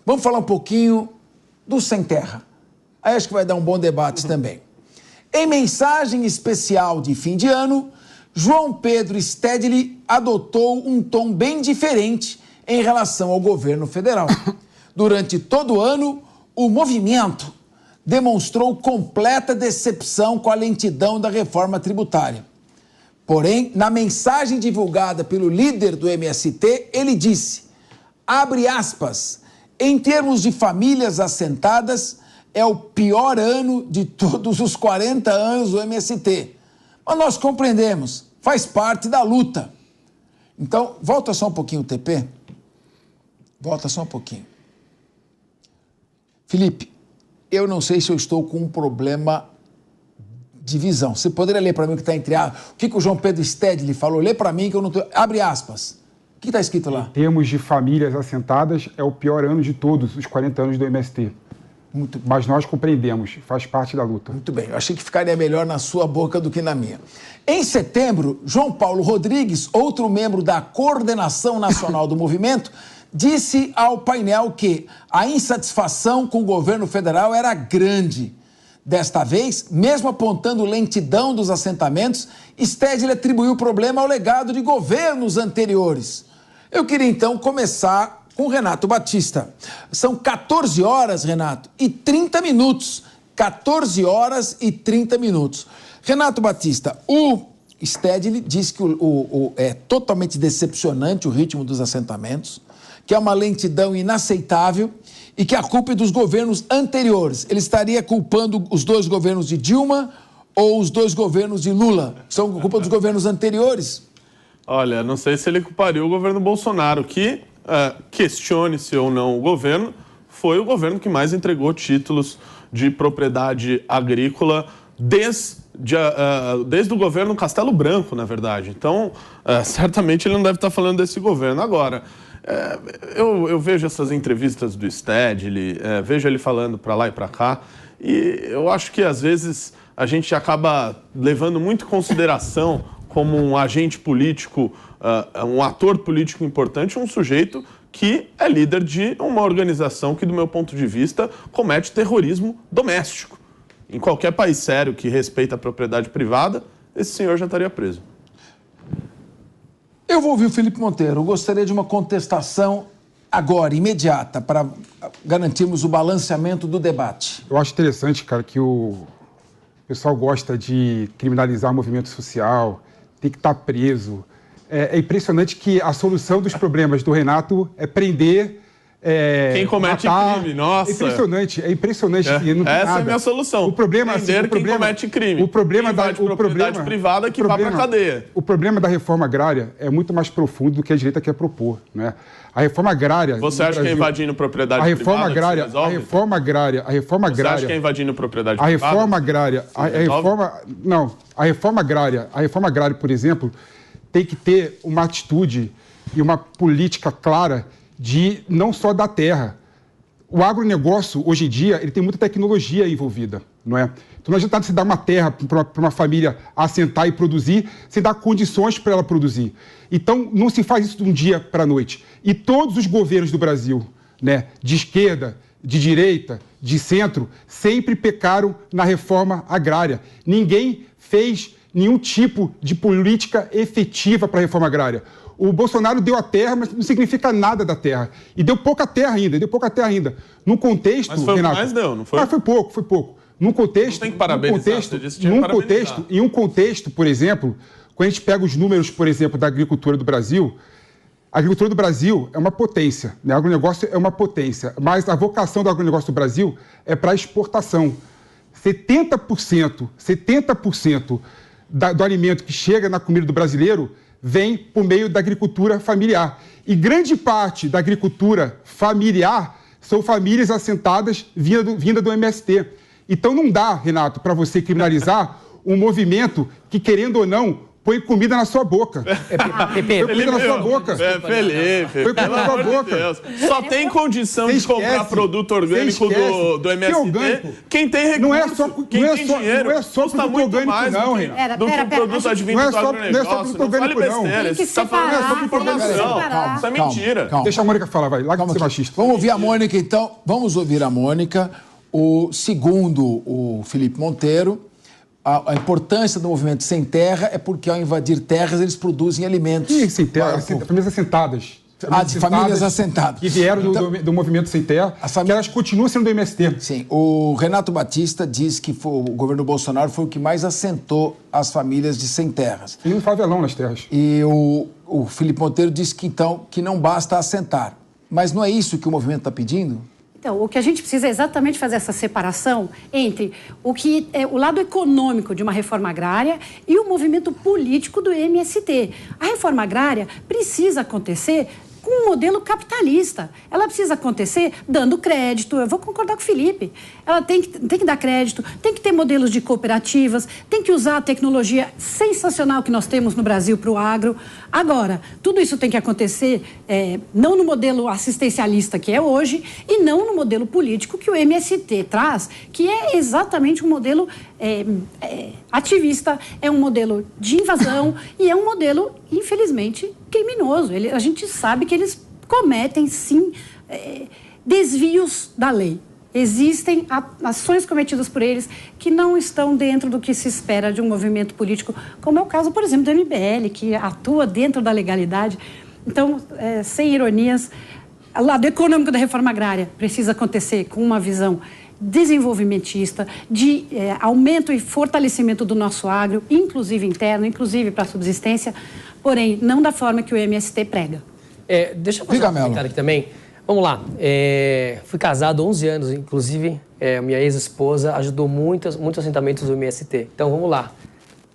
Vamos falar um pouquinho do Sem Terra. Aí acho que vai dar um bom debate também. Em mensagem especial de fim de ano, João Pedro Stedley adotou um tom bem diferente em relação ao governo federal. Durante todo o ano, o movimento demonstrou completa decepção com a lentidão da reforma tributária. Porém, na mensagem divulgada pelo líder do MST, ele disse, abre aspas, em termos de famílias assentadas, é o pior ano de todos os 40 anos do MST. Mas nós compreendemos, faz parte da luta. Então, volta só um pouquinho o TP. Volta só um pouquinho. Felipe, eu não sei se eu estou com um problema de visão. Você poderia ler para mim o que está entre aspas? O que o João Pedro Stedley falou? Lê para mim que eu não estou... Abre aspas. O que está escrito lá? Em termos de famílias assentadas, é o pior ano de todos os 40 anos do MST. Mas nós compreendemos, faz parte da luta. Muito bem, eu achei que ficaria melhor na sua boca do que na minha. Em setembro, João Paulo Rodrigues, outro membro da Coordenação Nacional do Movimento, disse ao painel que a insatisfação com o governo federal era grande. Desta vez, mesmo apontando lentidão dos assentamentos, Stedley atribuiu o problema ao legado de governos anteriores. Eu queria então começar com Renato Batista. São 14 horas, Renato, e 30 minutos. 14 horas e 30 minutos. Renato Batista, o Stedley diz que é totalmente decepcionante o ritmo dos assentamentos, que é uma lentidão inaceitável e que a culpa é dos governos anteriores. Ele estaria culpando os dois governos de Dilma ou os dois governos de Lula? São culpa dos governos anteriores? Olha, não sei se ele culparia o governo Bolsonaro, que, questione-se ou não o governo, foi o governo que mais entregou títulos de propriedade agrícola desde o governo Castelo Branco, na verdade. Então, certamente ele não deve estar falando desse governo. Agora, eu vejo essas entrevistas do Stedley, vejo ele falando para lá e para cá, e eu acho que às vezes a gente acaba levando muito em consideração como um agente político, um ator político importante, um sujeito que é líder de uma organização que, do meu ponto de vista, comete terrorismo doméstico. Em qualquer país sério que respeita a propriedade privada, esse senhor já estaria preso. Eu vou ouvir o Felipe Monteiro. Eu gostaria de uma contestação agora, imediata, para garantirmos o balanceamento do debate. Eu acho interessante, cara, que o pessoal gosta de criminalizar o movimento social, tem que estar preso. É impressionante que a solução dos problemas do Renato é prender... quem comete matar. crime, nossa. É impressionante. Não essa nada. é a minha solução. O problema, prender quem comete crime. O problema da propriedade privada que vá para a cadeia. O problema da reforma agrária é muito mais profundo do que a direita quer propor, né? A reforma agrária... Você acha que é invadindo propriedade privada A reforma agrária... Você acha que é invadindo propriedade privada? A reforma agrária... A reforma agrária, por exemplo, tem que ter uma atitude e uma política clara de não só da terra. O agronegócio, hoje em dia, ele tem muita tecnologia envolvida, não é? Então não adianta se dar uma terra para uma família assentar e produzir, sem dar condições para ela produzir. Então não se faz isso de um dia para a noite. E todos os governos do Brasil, né, de esquerda, de direita, de centro, sempre pecaram na reforma agrária. Ninguém fez nenhum tipo de política efetiva para a reforma agrária. O Bolsonaro deu a terra, mas não significa nada da terra. E deu pouca terra ainda, Num contexto, mas foi Renato... o que mais deu, não foi? Mas foi pouco. Num contexto... Não tem que parabenizar, Em um contexto, por exemplo, quando a gente pega os números, por exemplo, da agricultura do Brasil, a agricultura do Brasil é uma potência, né? O agronegócio é uma potência, mas a vocação do agronegócio do Brasil é para exportação. 70% do alimento que chega na comida do brasileiro vem por meio da agricultura familiar. E grande parte da agricultura familiar são famílias assentadas vinda do MST. Então não dá, Renato, para você criminalizar um movimento que, querendo ou não, põe comida na sua boca. Pepe, põe comida na sua boca. Felipe, põe comida na sua boca. Só tem condição de comprar produto orgânico do MST quem tem recurso, não é só, quem tem dinheiro. Não é só custa produto muito orgânico, mais não, do que um produto advindo do agronegócio. Não é só produto orgânico, não. Besteira. Você está falando sobre informação. Isso é mentira. Deixa a Mônica falar, vai. Larga de ser machista. Vamos ouvir a Mônica, então. Vamos ouvir a Mônica. Segundo o Felipe Monteiro, a importância do movimento Sem Terra é porque, ao invadir terras, eles produzem alimentos. E sem terra, famílias assentadas. De famílias assentadas. Que vieram do movimento Sem Terra, que elas continuam sendo do MST. Sim. O Renato Batista diz que o governo Bolsonaro foi o que mais assentou as famílias de sem terras. E um favelão nas terras. E o Felipe Monteiro disse que, então, que não basta assentar. Mas não é isso que o movimento está pedindo? Então, o que a gente precisa é exatamente fazer essa separação entre o que é o lado econômico de uma reforma agrária e o movimento político do MST. A reforma agrária precisa acontecer com um modelo capitalista. Ela precisa acontecer dando crédito. Eu vou concordar com o Felipe. Ela tem que dar crédito, tem que ter modelos de cooperativas, tem que usar a tecnologia sensacional que nós temos no Brasil para o agro. Agora, tudo isso tem que acontecer não no modelo assistencialista que é hoje e não no modelo político que o MST traz, que é exatamente um modelo ativista, é um modelo de invasão e é um modelo, infelizmente, criminoso. A gente sabe que eles cometem, sim, desvios da lei. Existem ações cometidas por eles que não estão dentro do que se espera de um movimento político, como é o caso, por exemplo, do MBL, que atua dentro da legalidade. Então, sem ironias, o lado econômico da reforma agrária precisa acontecer com uma visão desenvolvimentista, de aumento e fortalecimento do nosso agro, inclusive interno, inclusive para a subsistência, porém, não da forma que o MST prega. Deixa eu fazer um comentário aqui também. Vamos lá. Fui casado há 11 anos, inclusive minha ex-esposa ajudou muitos assentamentos do MST. Então, vamos lá.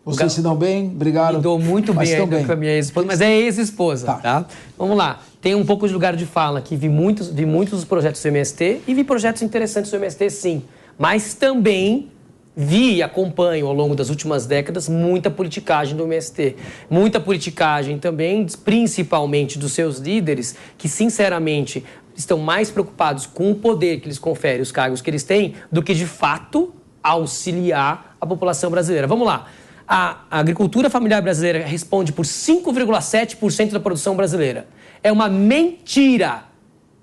Vocês se dão bem? Obrigado. Me dou muito bem ainda com a minha ex-esposa, mas é ex-esposa, tá? Vamos lá. Tem um pouco de lugar de fala aqui. Vi muitos dos projetos do MST e vi projetos interessantes do MST, sim. Mas também vi e acompanho ao longo das últimas décadas muita politicagem do MST. Muita politicagem também, principalmente dos seus líderes, que, sinceramente, estão mais preocupados com o poder que lhes confere, os cargos que eles têm, do que, de fato, auxiliar a população brasileira. Vamos lá. A agricultura familiar brasileira responde por 5,7% da produção brasileira. É uma mentira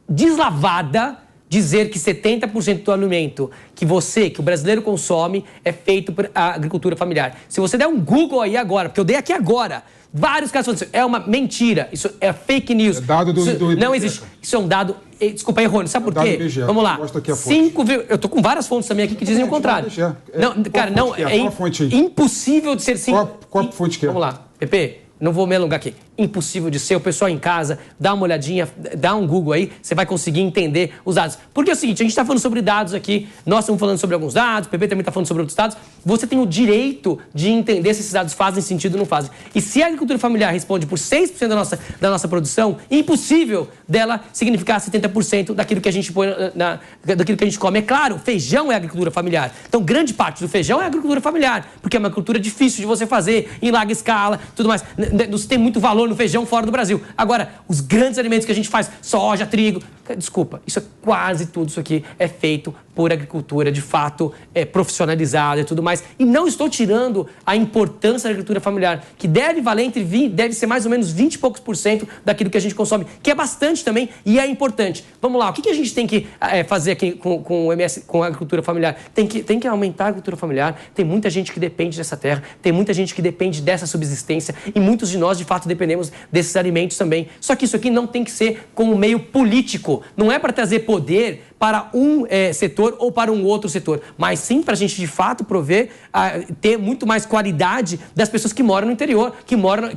deslavada dizer que 70% do alimento que o brasileiro consome é feito por agricultura familiar. Se você der um Google aí agora, porque eu dei aqui agora, vários casos falando isso, é uma mentira, isso é fake news. É dado não existe. Isso é um dado, desculpa, errôneo. Sabe por quê? Vamos lá. Eu tô com várias fontes também aqui que dizem o contrário. É impossível de ser 5. Qual a fonte que é? Vamos lá, Pepe. Não vou me alongar aqui. Impossível de ser. O pessoal em casa, dá uma olhadinha, dá um Google aí, você vai conseguir entender os dados. Porque é o seguinte, a gente está falando sobre dados aqui, nós estamos falando sobre alguns dados, o PP também está falando sobre outros dados. Você tem o direito de entender se esses dados fazem sentido ou não fazem. E se a agricultura familiar responde por 6% da nossa produção, impossível dela significar 70% daquilo que a gente põe daquilo que a gente come. É claro, feijão é agricultura familiar. Então, grande parte do feijão é agricultura familiar, porque é uma agricultura difícil de você fazer, em larga escala, tudo mais. Não se tem muito valor no feijão fora do Brasil. Agora, os grandes alimentos que a gente faz, soja, trigo, desculpa, isso é quase tudo isso aqui é feito por agricultura, de fato, profissionalizada e tudo mais. E não estou tirando a importância da agricultura familiar, que deve valer deve ser mais ou menos 20 e poucos % daquilo que a gente consome, que é bastante também e é importante. Vamos lá, o que a gente tem que fazer aqui com a agricultura familiar? Tem que aumentar a agricultura familiar, tem muita gente que depende dessa terra, tem muita gente que depende dessa subsistência e muitos de nós, de fato, dependemos desses alimentos também. Só que isso aqui não tem que ser como meio político, não é para trazer poder para um setor ou para um outro setor, mas sim para a gente, de fato, ter muito mais qualidade das pessoas que moram no interior, que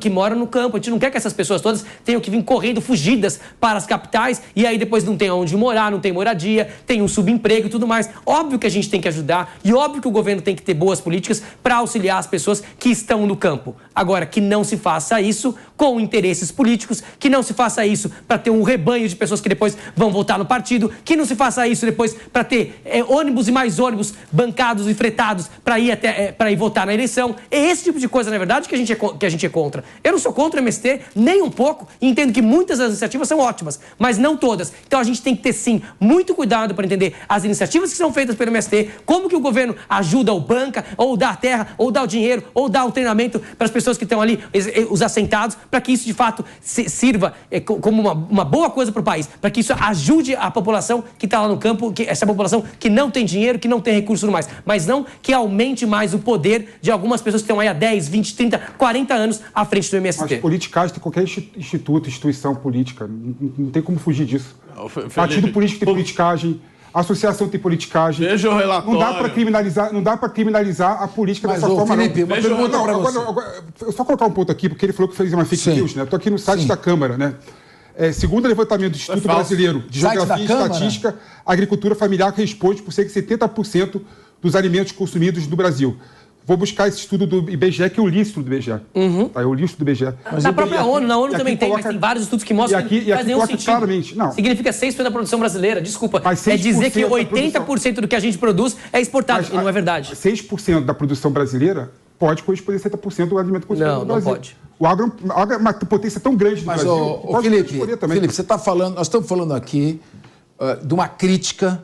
moram no campo. A gente não quer que essas pessoas todas tenham que vir correndo, fugidas para as capitais e aí depois não tem onde morar, não tem moradia, tem um subemprego e tudo mais. Óbvio que a gente tem que ajudar e óbvio que o governo tem que ter boas políticas para auxiliar as pessoas que estão no campo. Agora, que não se faça isso com interesses políticos, que não se faça isso para ter um rebanho de pessoas que depois vão votar no partido, que não se faça passar isso depois para ter ônibus e mais ônibus bancados e fretados para ir votar na eleição. É esse tipo de coisa, na verdade, que a gente é contra. Eu não sou contra o MST, nem um pouco, e entendo que muitas das iniciativas são ótimas, mas não todas. Então a gente tem que ter, sim, muito cuidado para entender as iniciativas que são feitas pelo MST, como que o governo ajuda ou banca, ou dá a terra, ou dá o dinheiro, ou dá o treinamento para as pessoas que estão ali, os assentados, para que isso, de fato, sirva como uma boa coisa para o país, para que isso ajude a população que está lá no campo, essa população que não tem dinheiro, que não tem recurso e tudo mais, mas não que aumente mais o poder de algumas pessoas que estão aí há 10, 20, 30, 40 anos à frente do MST. Mas politicagem tem qualquer instituição política, não tem como fugir disso. Partido político tem politicagem, associação tem politicagem. Veja o relatório. Não dá para criminalizar a política dessa forma. Felipe, uma pergunta para você. Eu só colocar um ponto aqui, porque ele falou que fez uma fake news, né? Estou aqui no site da Câmara, né? Segundo o levantamento do Instituto Brasileiro de Geografia e Estatística, a agricultura familiar responde por cerca de 70% dos alimentos consumidos no Brasil. Vou buscar esse estudo do IBGE, que é o lícito do IBGE. Tá, é o lícito do IBGE. Na própria ONU, na ONU também tem, mas tem vários estudos que mostram que não faz nenhum sentido. Claramente, não. Significa 6% da produção brasileira, desculpa. É dizer que 80% do que a gente produz é exportado, e não é verdade. 6% da produção brasileira pode corresponder a 70% do alimento consumido no Brasil. Não pode. O agro é uma potência tão grande no Brasil. Mas, Felipe, você está falando, nós estamos falando aqui de uma crítica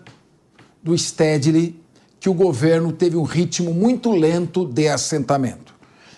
do Stedley, que o governo teve um ritmo muito lento de assentamento.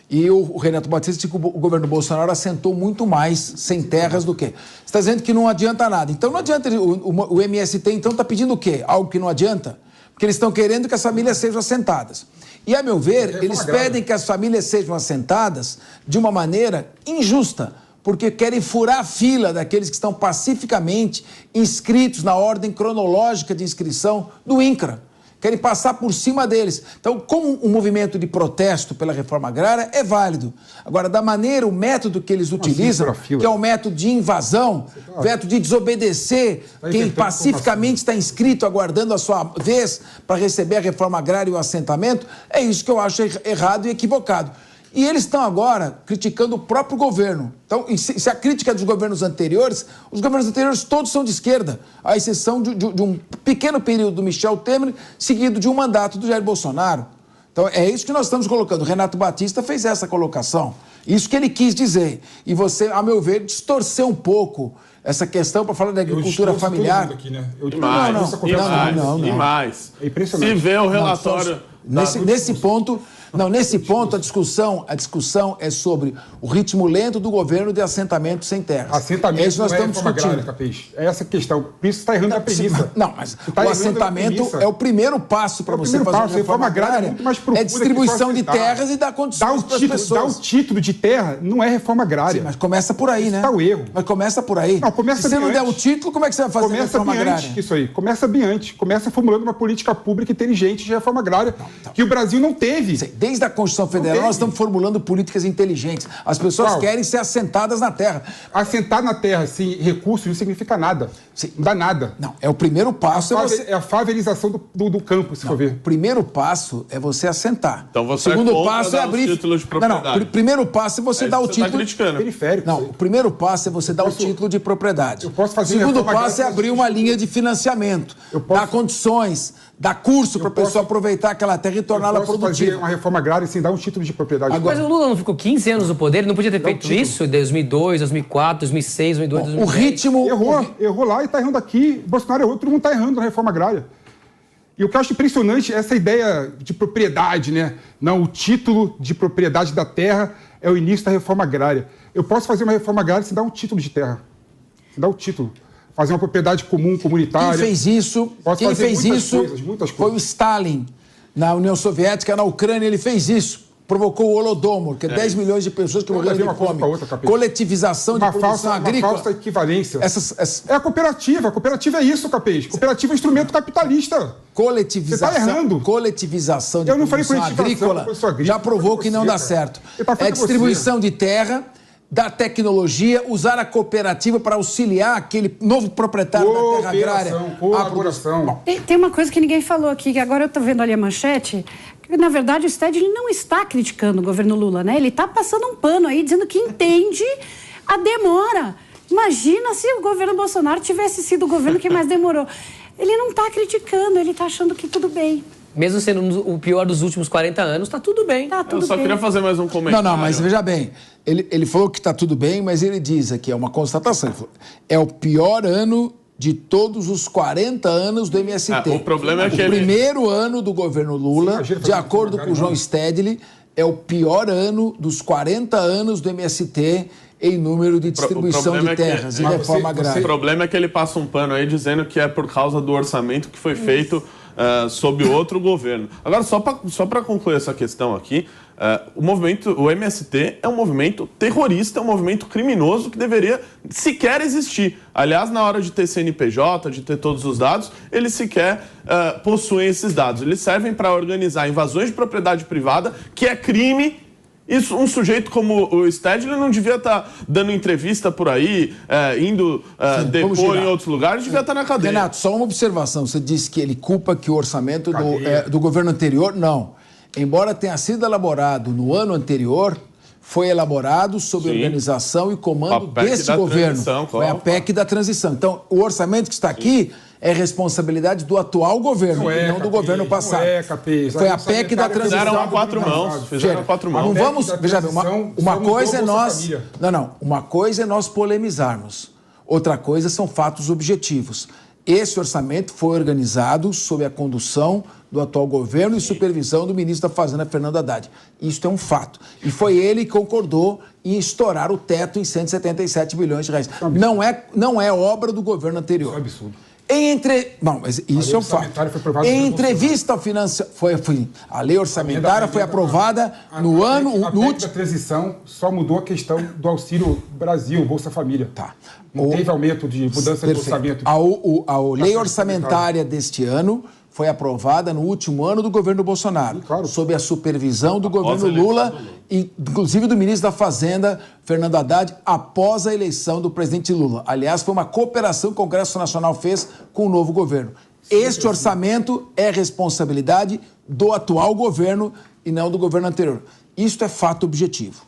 E o Renato Batista disse que o governo Bolsonaro assentou muito mais sem terras do que. Você está dizendo que não adianta nada. Então não adianta, o MST então está pedindo o quê? Algo que não adianta? Porque eles estão querendo que as famílias sejam assentadas. E, a meu ver, eles pedem que as famílias sejam assentadas de uma maneira injusta, porque querem furar a fila daqueles que estão pacificamente inscritos na ordem cronológica de inscrição do INCRA. Querem passar por cima deles. Então, como um movimento de protesto pela reforma agrária, é válido. Agora, da maneira, o método que eles utilizam, que é o método de invasão, o método de desobedecer quem pacificamente está inscrito, aguardando a sua vez para receber a reforma agrária e o assentamento, é isso que eu acho errado e equivocado. E eles estão agora criticando o próprio governo. Então, se a crítica dos governos anteriores, os governos anteriores todos são de esquerda, à exceção de um pequeno período do Michel Temer, seguido de um mandato do Jair Bolsonaro. Então, é isso que nós estamos colocando. O Renato Batista fez essa colocação. Isso que ele quis dizer. E você, a meu ver, distorceu um pouco essa questão para falar da agricultura familiar. Aqui, né? Demais. É impressionante. Se vê o relatório... Nesse ponto, a discussão é sobre o ritmo lento do governo de assentamento sem terras. Assentamento é isso nós não estamos discutindo. Capês. É essa a questão. Por isso está errando a premissa. Não, mas o assentamento é o primeiro passo para você fazer uma reforma agrária. É distribuição de terras e dar condições para as pessoas. Dar o título de terra não é reforma agrária. Sim, mas começa por aí, né? Está o erro. Mas começa por aí. Não, começa Se você não der o título, como é que você vai fazer a reforma agrária? Isso aí. Começa bem antes. Começa formulando uma política pública inteligente de reforma agrária, que o Brasil não teve. Desde a Constituição Federal, nós estamos formulando políticas inteligentes. As pessoas querem ser assentadas na terra. Assentar na terra sem recursos não significa nada. Não dá nada. Não, é o primeiro passo. É a favelização do campo, se for ver. O primeiro passo é você assentar. Então você o segundo passo é abrir título de propriedade. Não, primeiro passo é você dar o título periférico. Não, o primeiro passo é você dar o título de propriedade. Eu posso fazer o segundo passo é abrir uma linha de financiamento, dar condições, dar curso para a pessoa aproveitar aquela terra e torná-la produtiva. Fazer uma reforma agrária sem dar um título de propriedade. Agora, mas o Lula não ficou 15 anos no poder? Ele não podia ter feito isso em 2002, 2004, 2006, 2002, 2010? O ritmo... Errou lá e está errando aqui. Bolsonaro errou, todo mundo está errando na reforma agrária. E o que eu acho impressionante é essa ideia de propriedade, né? Não, o título de propriedade da terra é o início da reforma agrária. Eu posso fazer uma reforma agrária sem dar um título de terra. Sem dar o título. Fazer uma propriedade comum, comunitária. Quem fez isso muitas coisas. Foi o Stalin. Na União Soviética, na Ucrânia, ele fez isso. Provocou o Holodomor, que é 10 milhões de pessoas que morreram de fome. Coletivização de produção agrícola. Uma falsa equivalência. É a cooperativa. A cooperativa é isso, Capês. Cooperativa é instrumento capitalista. Coletivização. Você está errando. Coletivização de produção agrícola já provou que não dá certo. É distribuição de terra, da tecnologia, usar a cooperativa para auxiliar aquele novo proprietário da terra agrária. Colaboração. Tem uma coisa que ninguém falou aqui, que agora eu estou vendo ali a manchete. Na verdade, o Stedley não está criticando o governo Lula, né? Ele está passando um pano aí, dizendo que entende a demora. Imagina se o governo Bolsonaro tivesse sido o governo que mais demorou. Ele não está criticando, ele está achando que tudo bem. Mesmo sendo o pior dos últimos 40 anos, está tudo bem. Tá tudo Eu só bem. queria fazer mais um comentário. Não, mas veja bem, ele falou que está tudo bem, mas ele diz aqui, é uma constatação, ele falou, é o pior ano de todos os 40 anos do MST. O problema é que o primeiro ano do governo Lula, de acordo com o João Stedley, é o pior ano dos 40 anos do MST em número de distribuição de terras e reforma agrária. O problema é que ele passa um pano aí dizendo que é por causa do orçamento que foi feito sob outro governo. Agora, só para concluir essa questão aqui, o MST é um movimento terrorista, é um movimento criminoso que deveria sequer existir. Aliás, na hora de ter CNPJ, de ter todos os dados, eles sequer possuem esses dados. Eles servem para organizar invasões de propriedade privada, que é crime. Isso, um sujeito como o Stedley não devia estar dando entrevista por aí, indo depor em outros lugares, devia estar na cadeia. Renato, só uma observação. Você disse que ele culpa que o orçamento do governo anterior... Não. Embora tenha sido elaborado no ano anterior, foi elaborado sob organização e comando desse governo. Foi a PEC da transição. Então, o orçamento que está aqui é responsabilidade do atual governo, não do governo passado. Foi a PEC da transição. Fizeram a quatro mãos. Fizeram a quatro mãos. Não vamos... Veja bem, uma coisa é nós... Uma coisa é nós polemizarmos. Outra coisa são fatos objetivos. Esse orçamento foi organizado sob a condução do atual governo e supervisão do ministro da Fazenda, Fernando Haddad. Isso é um fato. E foi ele que concordou em estourar o teto em 177 bilhões de reais. Não é obra do governo anterior. Isso é absurdo. Não, mas isso é um fato. Em entrevista a lei orçamentária foi aprovada no ano... A PEC da transição só mudou a questão do Auxílio Brasil, Bolsa Família. Tá. Não teve aumento de mudança de orçamento. A lei orçamentária deste ano foi aprovada no último ano do governo Bolsonaro, sob a supervisão do governo Lula, e inclusive do ministro da Fazenda, Fernando Haddad, após a eleição do presidente Lula. Aliás, foi uma cooperação que o Congresso Nacional fez com o novo governo. Este orçamento é responsabilidade do atual governo e não do governo anterior. Isto é fato objetivo.